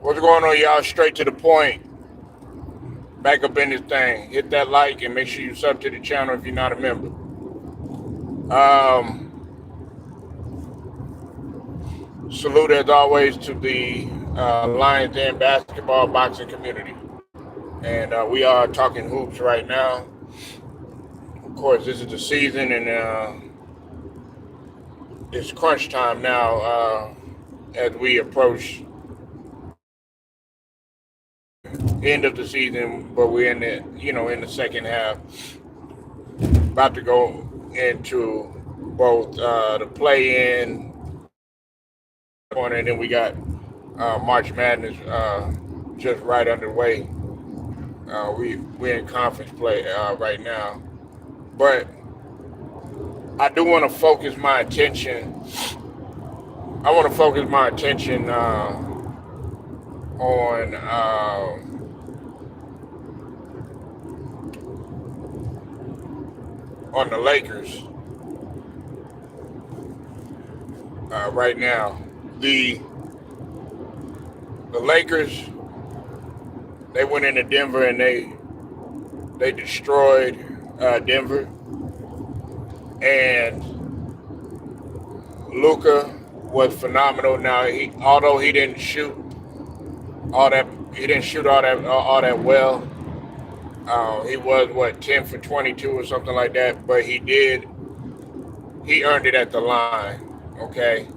What's going on, y'all? Straight to the point. Back up in this thing. Hit that like and make sure you sub to the channel if you're not a member. Salute as always to the Lions Den basketball boxing community. And we are talking hoops right now. Of course, this is the season and it's crunch time now as we approach end of the season, but we're in the second half. About to go into both the play-in and then we got March Madness just right underway. We're in conference play right now, but I do want to focus my attention. I want to focus my attention on the Lakers right now. The Lakers, they went into Denver and they destroyed Denver, and Luka was phenomenal. Now, although he didn't shoot all that well. He was 10 for 22 or something like that, but he earned it at the line. Okay.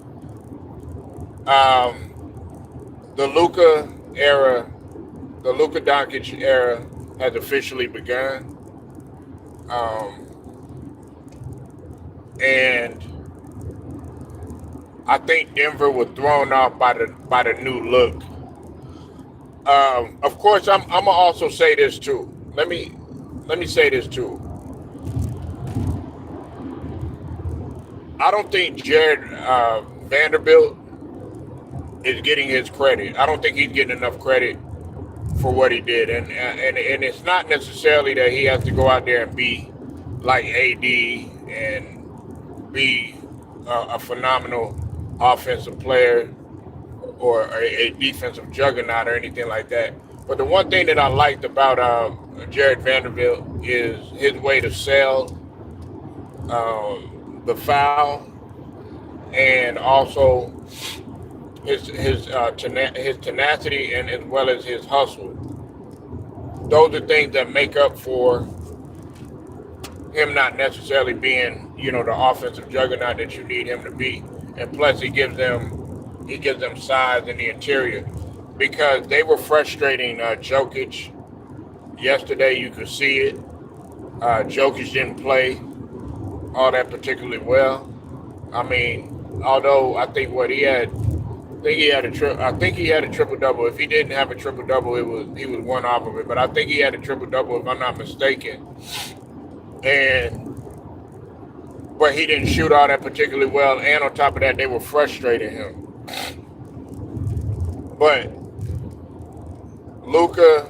The Luka Doncic era has officially begun. And I think Denver was thrown off by the new look. Of course, I'm gonna also say this too. Let me say this too. I don't think Jared Vanderbilt is getting his credit. I don't think he's getting enough credit for what he did, and it's not necessarily that he has to go out there and be like AD and be a phenomenal offensive player or a defensive juggernaut or anything like that. But the one thing that I liked about Jared Vanderbilt is his way to sell the foul, and also his tenacity and as well as his hustle. Those are things that make up for him not necessarily being, the offensive juggernaut that you need him to be. And plus, he gives them size in the interior, because they were frustrating Jokic yesterday. You could see it. Jokic didn't play all that particularly well. I mean, although I think he had a triple double. If he didn't have a triple double, he was one off of it. But I think he had a triple double, if I'm not mistaken. But he didn't shoot all that particularly well, and on top of that, they were frustrating him. But Luka,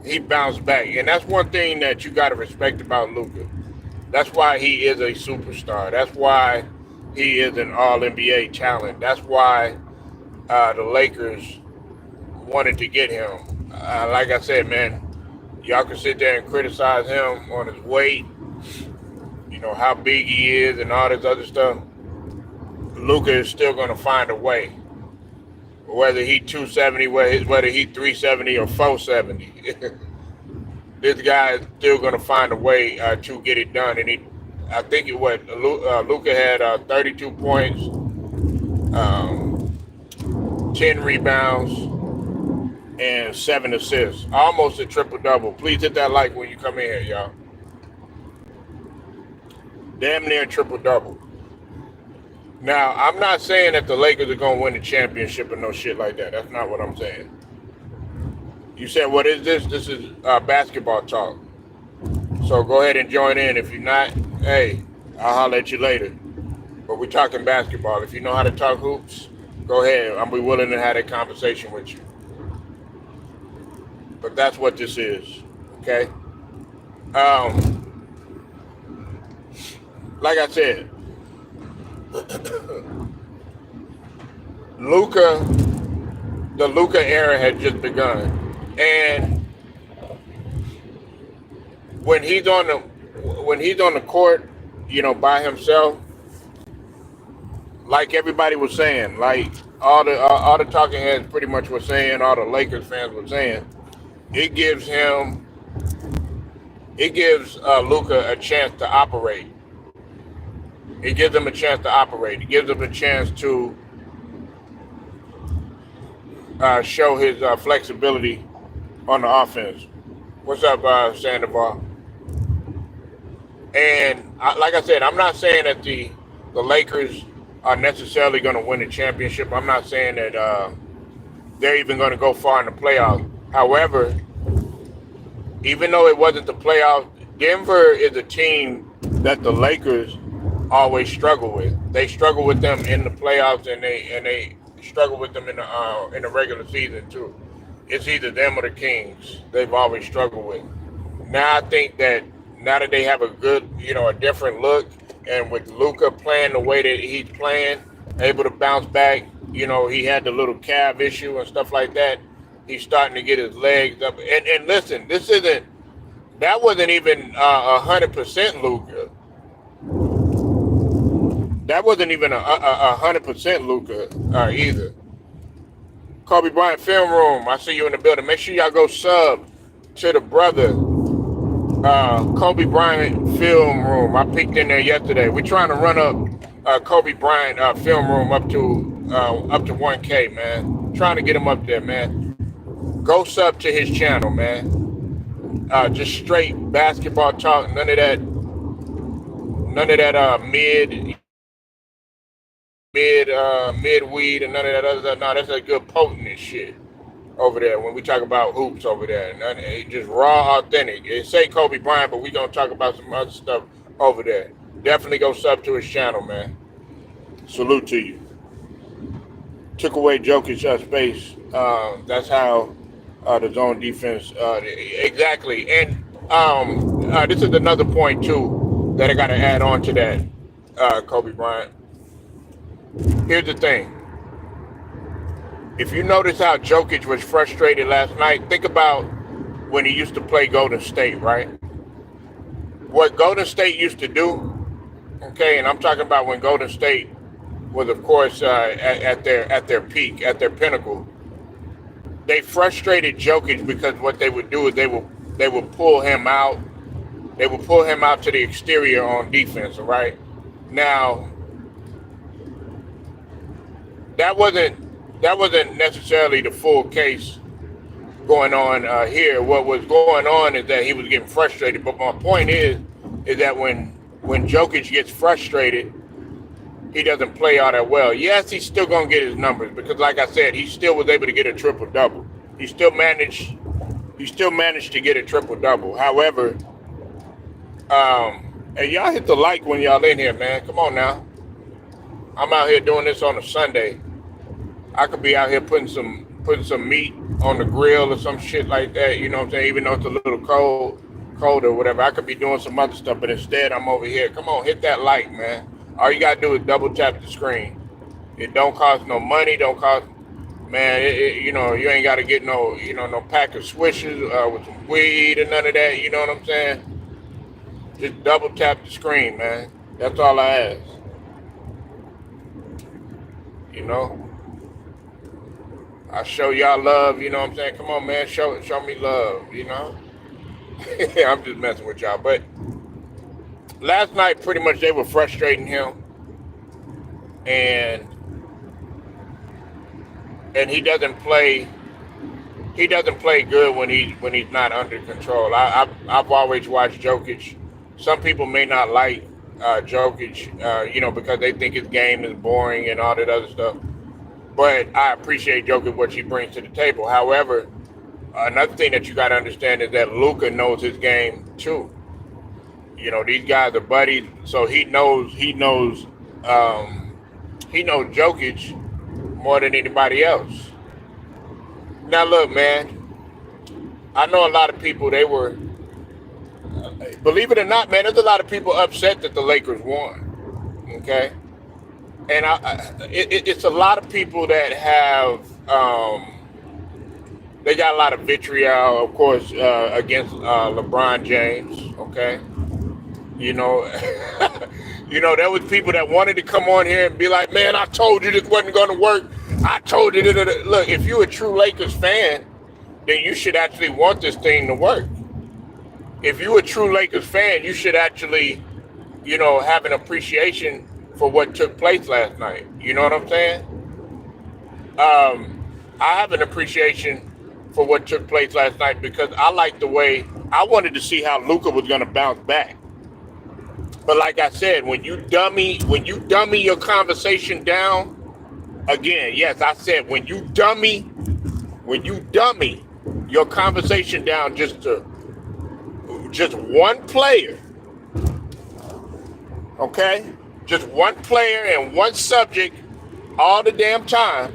he bounced back, and that's one thing that you got to respect about Luka. That's why he is a superstar. That's why he is an All-NBA talent. That's why the Lakers wanted to get him. Like I said, man, y'all can sit there and criticize him on his weight, how big he is and all this other stuff. Luka is still going to find a way. Whether he 270, whether he 370 or 470, this guy is still going to find a way to get it done. And Luka had 32 points, 10 rebounds, and 7 assists. Almost a triple-double. Please hit that like when you come in here, y'all. Damn near triple-double. Now, I'm not saying that the Lakers are going to win the championship or no shit like that. That's not what I'm saying. You said, what is this? This is basketball talk. So go ahead and join in. If you're not, hey, I'll holler at you later. But we're talking basketball. If you know how to talk hoops, go ahead. I'll be willing to have that conversation with you. But that's what this is, okay? Like I said, Luka The Luka era had just begun, and when he's on the court, by himself, like everybody was saying, like all the talking heads pretty much were saying, all the Lakers fans were saying, it gives Luka a chance to operate. It gives him a chance to operate. It gives him a chance to show his flexibility on the offense. What's up, Sandoval? And like I said, I'm not saying that the Lakers are necessarily going to win the championship. I'm not saying that they're even going to go far in the playoffs. However, even though it wasn't the playoffs, Denver is a team that the Lakers always struggle with. They struggle with them in the playoffs, and they struggle with them in the regular season too. It's either them or the Kings. They've always struggled with. Now I think that now that they have a good, a different look, and with Luka playing the way that he's playing, able to bounce back, he had the little calf issue and stuff like that. He's starting to get his legs up. And listen, that wasn't even 100% Luka. That wasn't even 100% Luka either. Kobe Bryant Film Room, I see you in the building. Make sure y'all go sub to the brother Kobe Bryant Film Room. I peeked in there yesterday. We're trying to run up Kobe Bryant Film Room up to 1K, man. Trying to get him up there, man. Go sub to his channel, man. Just straight basketball talk. None of that mid weed and none of that other stuff. No, that's a good potent shit over there when we talk about hoops over there. None, just raw, authentic. It say Kobe Bryant, but we gonna talk about some other stuff over there. Definitely go sub to his channel, man. Salute to you. Took away Jokic's space. That's how the zone defense exactly. And this is another point too that I got to add on to that, Kobe Bryant. Here's the thing. If you notice how Jokic was frustrated last night, think about when he used to play Golden State, right? What Golden State used to do, okay, and I'm talking about when Golden State was, of course, at their peak, at their pinnacle. They frustrated Jokic because what they would do is they would pull him out. They would pull him out to the exterior on defense, right? Now, that wasn't necessarily the full case going on here. What was going on is that he was getting frustrated. But my point is that when Jokic gets frustrated, he doesn't play all that well. Yes, he's still gonna get his numbers because, like I said, he still was able to get a triple double. He still managed to get a triple double. However, and y'all hit the like when y'all in here, man. Come on now. I'm out here doing this on a Sunday. I could be out here putting some meat on the grill or some shit like that, you know what I'm saying? Even though it's a little cold or whatever, I could be doing some other stuff, but instead I'm over here. Come on, hit that like, man. All you gotta do is double tap the screen. It don't cost no money, man, you ain't gotta get no pack of swishes with some weed or none of that, you know what I'm saying? Just double tap the screen, man. That's all I ask. I show y'all love, you know what I'm saying? Come on, man, show me love, I'm just messing with y'all. But last night, pretty much, they were frustrating him, and he doesn't play. He doesn't play good when he's not under control. I've always watched Jokic. Some people may not like Jokic, because they think his game is boring and all that other stuff. But I appreciate Jokic, what he brings to the table. However, another thing that you got to understand is that Luka knows his game too. These guys are buddies, so he knows Jokic more than anybody else. Now look, man, I know a lot of people, they were, believe it or not, man, there's a lot of people upset that the Lakers won, okay? And it's a lot of people that have They got a lot of vitriol, of course, against LeBron James. Okay, you know, there was people that wanted to come on here and be like, "Man, I told you this wasn't going to work. I told you that." Look, if you're a true Lakers fan, then you should actually want this thing to work. If you're a true Lakers fan, you should actually, have an appreciation for what took place last night. You know what I'm saying? I have an appreciation for what took place last night because I like the way I wanted to see how Luka was going to bounce back. But like I said, when you dummy your conversation down, again, yes, I said when you dummy your conversation down just one player, okay? Just one player and one subject all the damn time,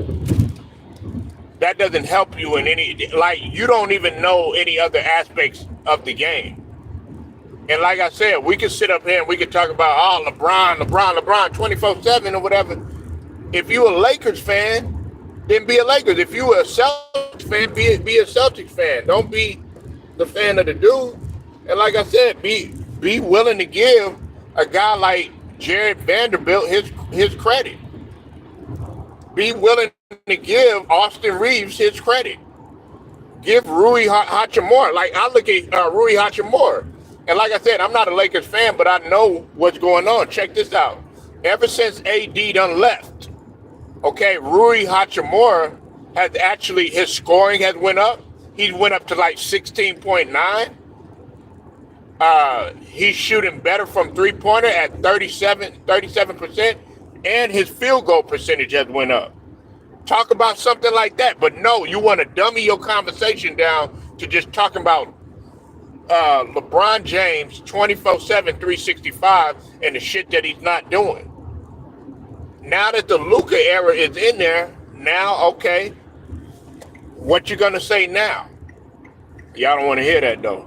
that doesn't help you in any, like, you don't even know any other aspects of the game. And like I said, we can sit up here and we can talk about, oh, LeBron 24/7 or whatever. If you're a Lakers fan, then be a Lakers. If you're a Celtics fan, be a Celtics fan. Don't be the fan of the dude. And like I said, be willing to give a guy like Jared Vanderbilt his credit. Be willing to give Austin Reeves his credit. Give Rui Hachimura. Like, I look at Rui Hachimura, and like I said, I'm not a Lakers fan, but I know what's going on. Check this out. Ever since AD done left, okay, Rui Hachimura has actually, his scoring has went up. He went up to like 16.9. He's shooting better from three-pointer at 37%, and his field goal percentage has went up. Talk about something like that. But no, you want to dummy your conversation down to just talking about LeBron James 24/7, 365, and the shit that he's not doing. Now that the Luka era is in there, now, okay, what you gonna say now? Y'all don't want to hear that though.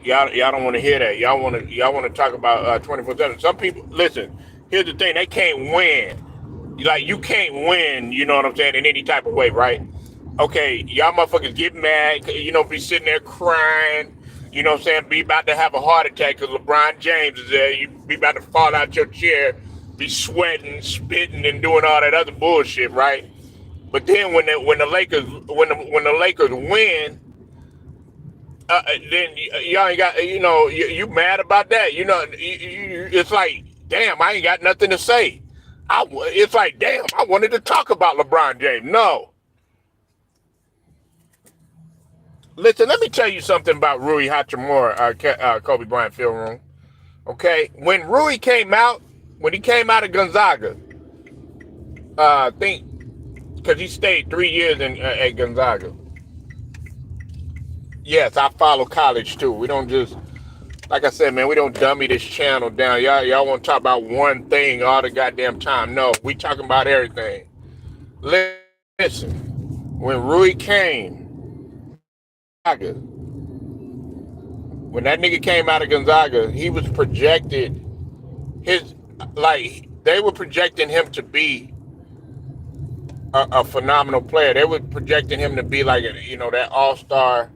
Y'all don't want to hear that. Y'all want to talk about 24/7. Some people, listen. Here's the thing: they can't win. Like, you can't win. You know what I'm saying? In any type of way, right? Okay, y'all motherfuckers get mad. Be sitting there crying. You know what I'm saying? Be about to have a heart attack because LeBron James is there. You be about to fall out your chair, be sweating, spitting, and doing all that other bullshit, right? But then when the Lakers win. Then y'all ain't got, you mad about that. It's like, damn, I ain't got nothing to say. It's like, damn, I wanted to talk about LeBron James. No. Listen, let me tell you something about Rui Hachimura, Kobe Bryant film room. Okay? When Rui came out of Gonzaga, I think, because he stayed 3 years at Gonzaga. Yes, I follow college too. We don't just, like I said, man, we don't dummy this channel down. Y'all want to talk about one thing all the goddamn time. No, we talking about everything. Listen, when Rui came, when that nigga came out of Gonzaga, he was projected, they were projecting him to be a phenomenal player. They were projecting him to be like, that all-star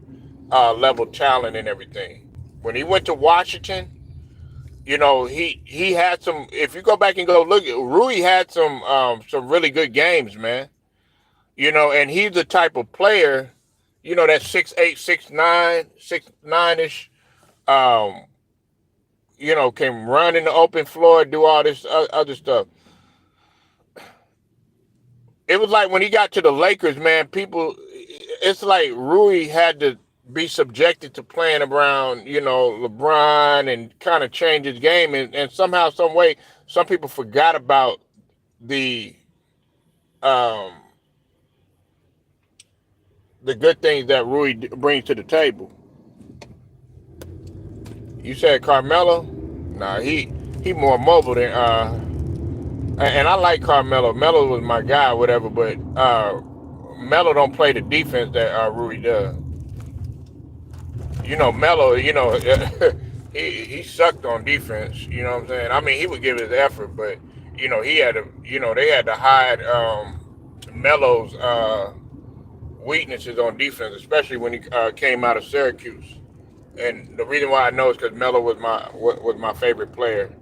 level talent and everything. When he went to Washington, he had some. If you go back and go look, Rui had some really good games, man. And he's the type of player, that's 6'8", 6'9", 6'9"-ish. Can run in the open floor, do all this other stuff. It was like when he got to the Lakers, man, it's like Rui had to be subjected to playing around, LeBron, and kind of change his game. And somehow, some way, some people forgot about the good things that Rui brings to the table. You said Carmelo? Nah, he more mobile than and I like Carmelo. Melo was my guy, whatever, but Melo don't play the defense that Rui does. Melo, he sucked on defense, you know what I'm saying? I mean, he would give his effort, but he had to, they had to hide Melo's weaknesses on defense, especially when he came out of Syracuse. And the reason why I know is because Melo was my favorite player.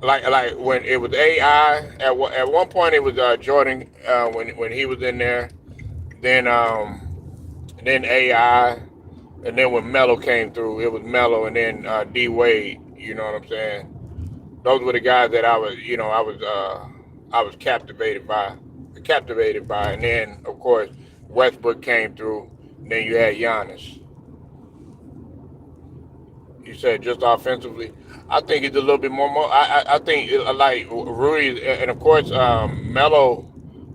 Like when it was AI at one point it was Jordan when he was in there. Then then AI, and then when Melo came through, it was Melo, and then D Wade. You know what I'm saying? Those were the guys that I was captivated by, and then of course Westbrook came through. And then you had Giannis. You said just offensively. I think it's a little bit more. I think like Rui, and of course Melo.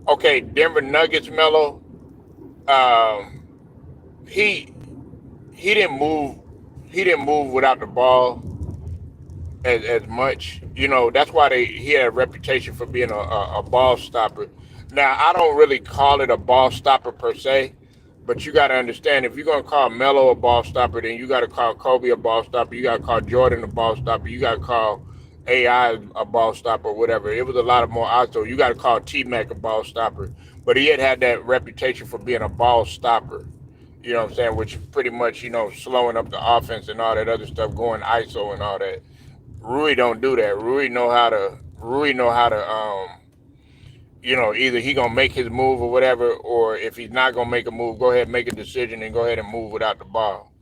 Okay, Denver Nuggets Melo. Um, he he didn't move. He didn't move without the ball as much. That's why he had a reputation for being a ball stopper. Now I don't really call it a ball stopper per se, but you got to understand if you're gonna call Melo a ball stopper, then you got to call Kobe a ball stopper. You got to call Jordan a ball stopper. You got to call AI a ball stopper, whatever. It was a lot of more also. You got to call T Mac a ball stopper, but he had that reputation for being a ball stopper. You know what I'm saying? Which pretty much slowing up the offense and all that other stuff, going ISO and all that. Rui don't do that. Rui know how to either he gonna make his move or whatever, or if he's not gonna make a move, go ahead and make a decision and go ahead and move without the ball.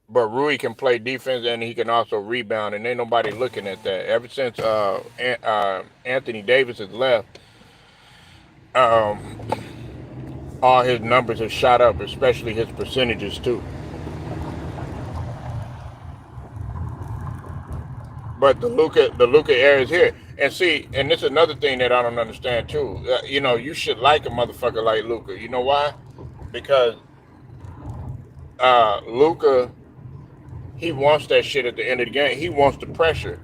But Rui can play defense and he can also rebound, and ain't nobody looking at that. Ever since Anthony Davis has left, um, all his numbers have shot up, especially his percentages too. But the Luka era is here, and see, and this is another thing that I don't understand too. You should like a motherfucker like Luka. You know why? Because Luka, he wants that shit at the end of the game. He wants the pressure.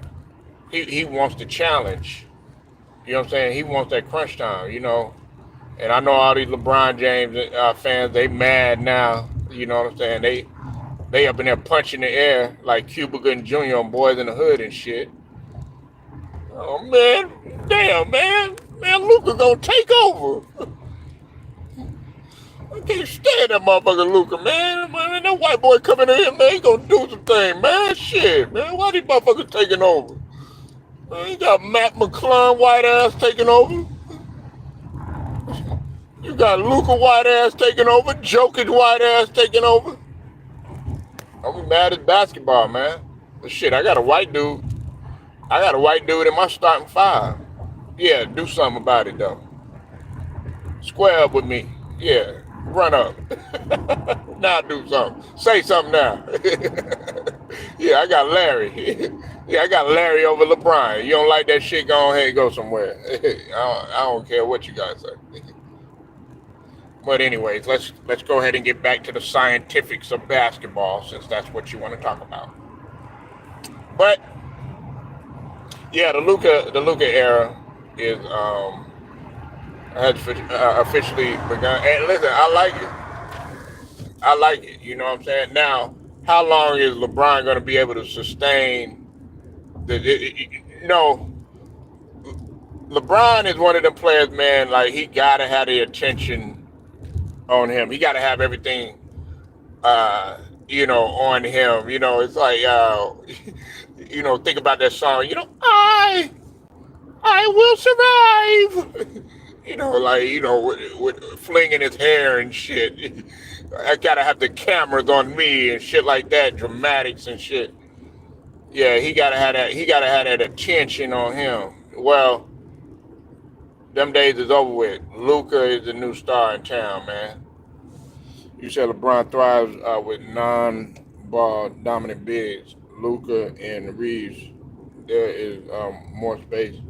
He wants the challenge. You know what I'm saying? He wants that crunch time. And I know all these LeBron James fans, they mad now. You know what I'm saying? They up in there punching the air like Cuba Gooding Jr. on Boys in the Hood and shit. Oh man, damn man, Luka gonna take over. I can't stand that motherfucker Luka, man. That white boy coming in here, man, he gonna do some thing, man. Shit, man, why these motherfuckers taking over? Man, you got Matt McClung white ass taking over. You got Luka white ass taking over, Jokic white ass taking over. I'm mad at basketball, man. But shit, I got a white dude. I got a white dude in my starting five. Yeah, do something about it though. Square up with me. Yeah, run up. Now do something. Say something now. Yeah, I got Larry. Yeah, I got Larry over LeBron. You don't like that shit? Go ahead and go somewhere. I don't care what you guys say. But anyways, let's go ahead and get back to the scientifics of basketball, since that's what you want to talk about. But yeah, the Luka era is has officially begun. And listen, I like it. I like it. You know what I'm saying? Now, how long is LeBron going to be able to sustain no, LeBron is one of the players, man. Like he gotta have the attention on him. He gotta have everything, on him. It's like, think about that song. I will survive. With flinging his hair and shit. I gotta have the cameras on me and shit like that, dramatics and shit. Yeah, he gotta have that. He gotta have that attention on him. Well, them days is over with. Luka is the new star in town, man. You said LeBron thrives with non-ball dominant bigs. Luka and Reeves, there is more space.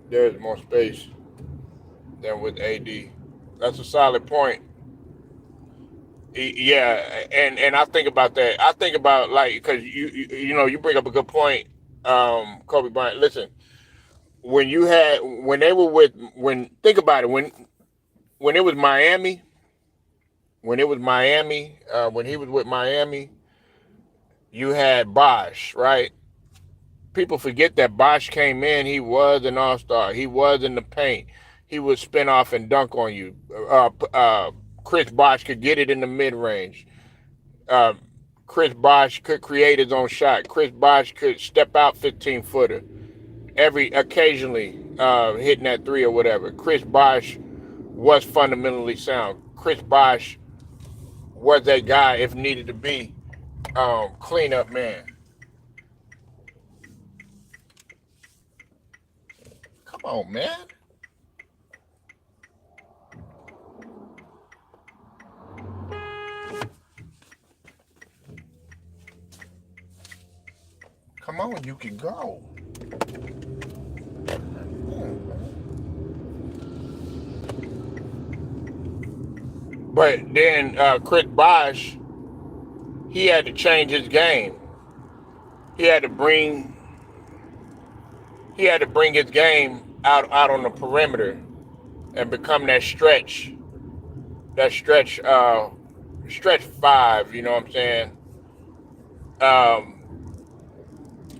There is more space than with AD. That's a solid point. Yeah, and I think about that. I think about like because you bring up a good point, Kobe Bryant. Listen, when they were when think about it when it was Miami, when he was with Miami, you had Bosh, right? People forget that Bosh came in. He was an all-star. He was in the paint. he would spin off and dunk on you. Uh, Chris Bosh could get it in the mid range. Uh, Chris Bosh could create his own shot. Chris Bosh could step out 15-footer occasionally hitting that three or whatever. Chris Bosh was fundamentally sound. Chris Bosh was that guy if needed to be cleanup man. Come on, man. Come on, you can go. But then Chris Bosh, he had to change his game. He had to bring his game out on the perimeter and become stretch five. You know what I'm saying?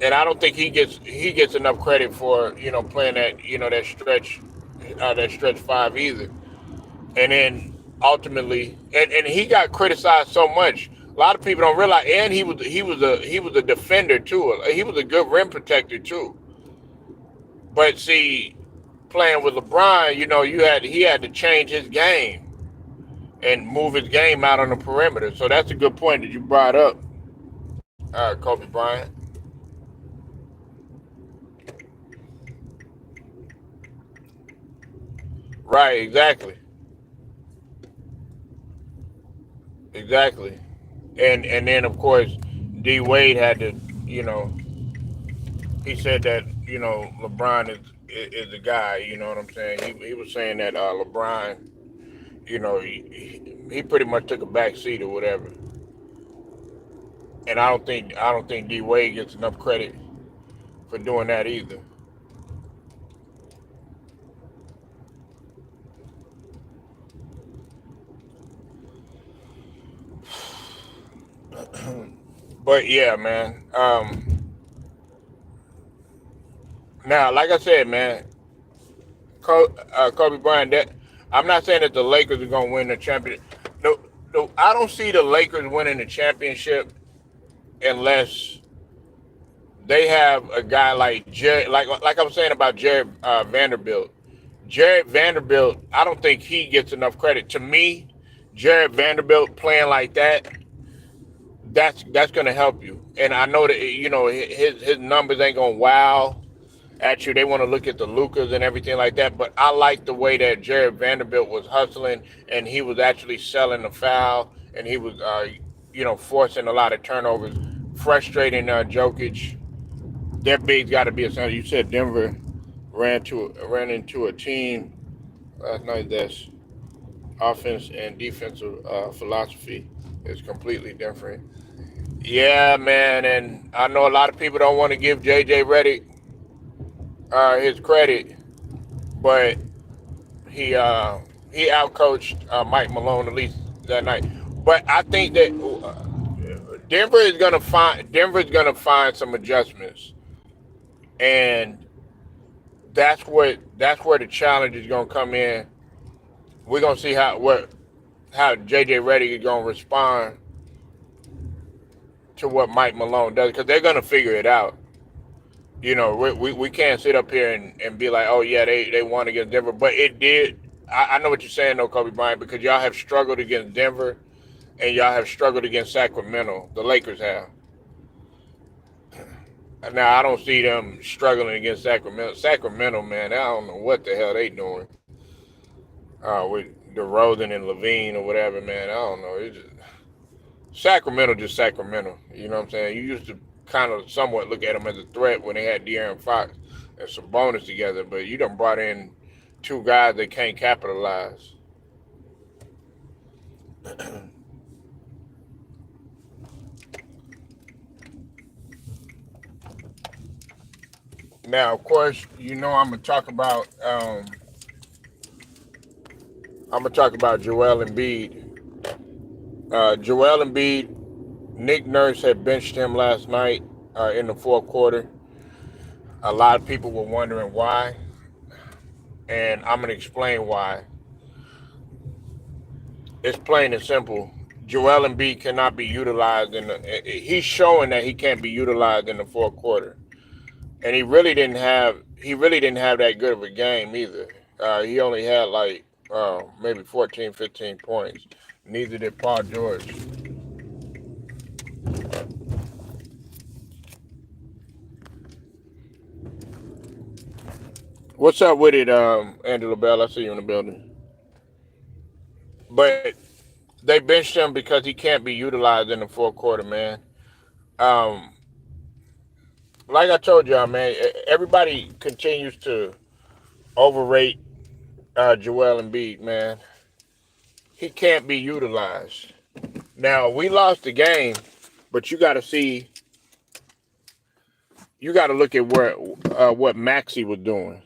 And I don't think he gets enough credit for playing that stretch five either. And then ultimately, and he got criticized so much. A lot of people don't realize, and he was a defender too. He was a good rim protector too. But see, playing with LeBron, he had to change his game and move his game out on the perimeter. So that's a good point that you brought up, Kobe Bryant. Right, exactly. And then of course, D Wade had to, he said that LeBron is the guy. You know what I'm saying? He was saying that LeBron, he pretty much took a back seat or whatever. And I don't think D Wade gets enough credit for doing that either. But yeah, man. Now, like I said, man, Kobe Bryant. That I'm not saying that the Lakers are gonna win the championship. No, no, I don't see the Lakers winning the championship unless they have a guy like Jared, like I was saying about Jared Vanderbilt. Jared Vanderbilt, I don't think he gets enough credit. To me, Jared Vanderbilt playing like that, that's going to help you. And I know that his numbers ain't going to wow at you. They want to look at the Lukas and everything like that. But I like the way that Jared Vanderbilt was hustling and he was actually selling the foul and he was forcing a lot of turnovers, frustrating Jokic. Their big's got to be a center. You said Denver ran into a team last night that's offense and defensive philosophy is completely different. Yeah, man, and I know a lot of people don't want to give JJ Redick his credit, but he outcoached Mike Malone at least that night. But I think that Denver's gonna find some adjustments, and that's where the challenge is gonna come in. We're gonna see how JJ Redick is gonna respond to what Mike Malone does because they're gonna figure it out. We can't sit up here and be like, oh yeah, they won against Denver, but it did. I know what you're saying though, Kobe Bryant, because y'all have struggled against Denver and y'all have struggled against Sacramento. The Lakers have. Now I don't see them struggling against Sacramento. Sacramento, man, I don't know what the hell they doing with DeRozan and Levine or whatever, man. I don't know. Sacramento just Sacramento. You know what I'm saying? You used to kind of somewhat look at them as a threat when they had De'Aaron Fox and Sabonis together, but you done brought in two guys that can't capitalize. Now, of course, I'm gonna talk about Joel Embiid. Joel Embiid, Nick Nurse had benched him last night in the fourth quarter. A lot of people were wondering why. And I'm gonna explain why. It's plain and simple. Joel Embiid cannot be utilized in the. He's showing that he can't be utilized in the fourth quarter, and he really didn't have that good of a game either. He only had like maybe 14, 15 points. Neither did Paul George. What's up with it, Angela Bell? I see you in the building. But they benched him because he can't be utilized in the fourth quarter, man. Um, like I told y'all, man, everybody continues to overrate Joel Embiid, man. He can't be utilized. Now we lost the game, but you got to look at what Maxey was doing.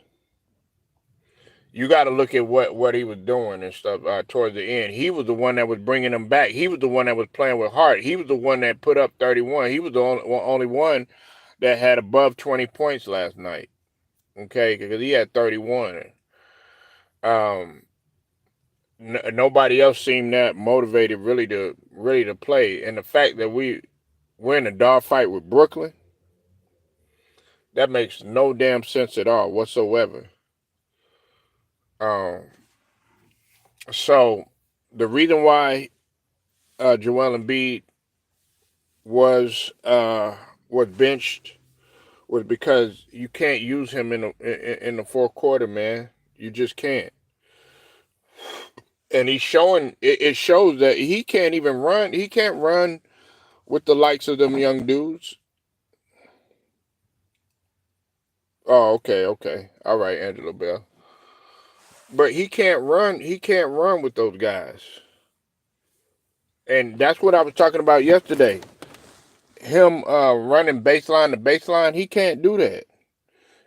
You got to look at what he was doing and stuff towards the end. He was the one that was bringing them back. He was the one that was playing with heart. He was the one that put up 31. He was the only one that had above 20 points last night. Okay, because he had 31. Um, Nobody else seemed that motivated really to play. And the fact that we're in a dogfight with Brooklyn, that makes no damn sense at all whatsoever. Um, so the reason why Joel Embiid was was benched was because you can't use him in the fourth quarter, man. You just can't. And he's showing it shows that he can't even run. He can't run with the likes of them young dudes. Oh, okay, okay. All right, Angela Bell. But he can't run. He can't run with those guys. And that's what I was talking about yesterday. Him running baseline to baseline, he can't do that.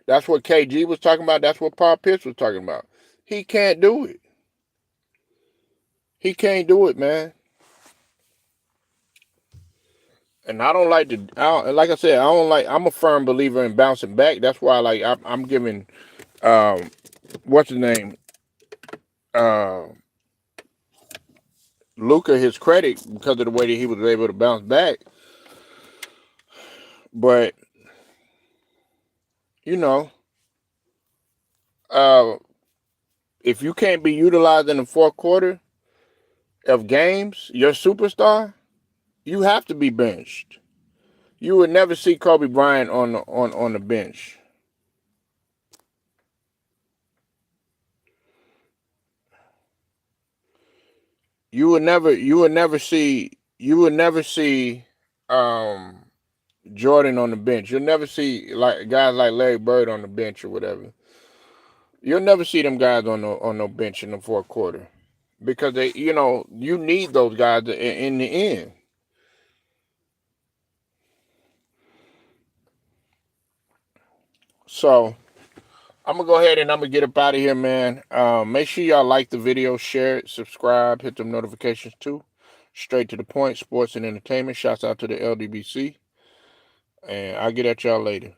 That's what KG was talking about. That's what Paul Pierce was talking about. He can't do it. He can't do it, man. And I don't like to. Like I said, I don't like. I'm a firm believer in bouncing back. That's why, like, I'm giving what's his name, uh, Luka his credit because of the way that he was able to bounce back. But you know, uh, if you can't be utilized in the fourth quarter of games, your superstar, you have to be benched. You would never see Kobe Bryant on the bench. You would never see um, Jordan on the bench. You'll never see like guys like Larry Bird on the bench or whatever. You'll never see them guys on no bench in the fourth quarter because you need those guys in the end. So I'm gonna go ahead and I'm gonna get up out of here, man. Make sure y'all like the video, share it, subscribe, hit them notifications too. Straight to the point, sports and entertainment. Shouts out to the LDBC, and I'll get at y'all later.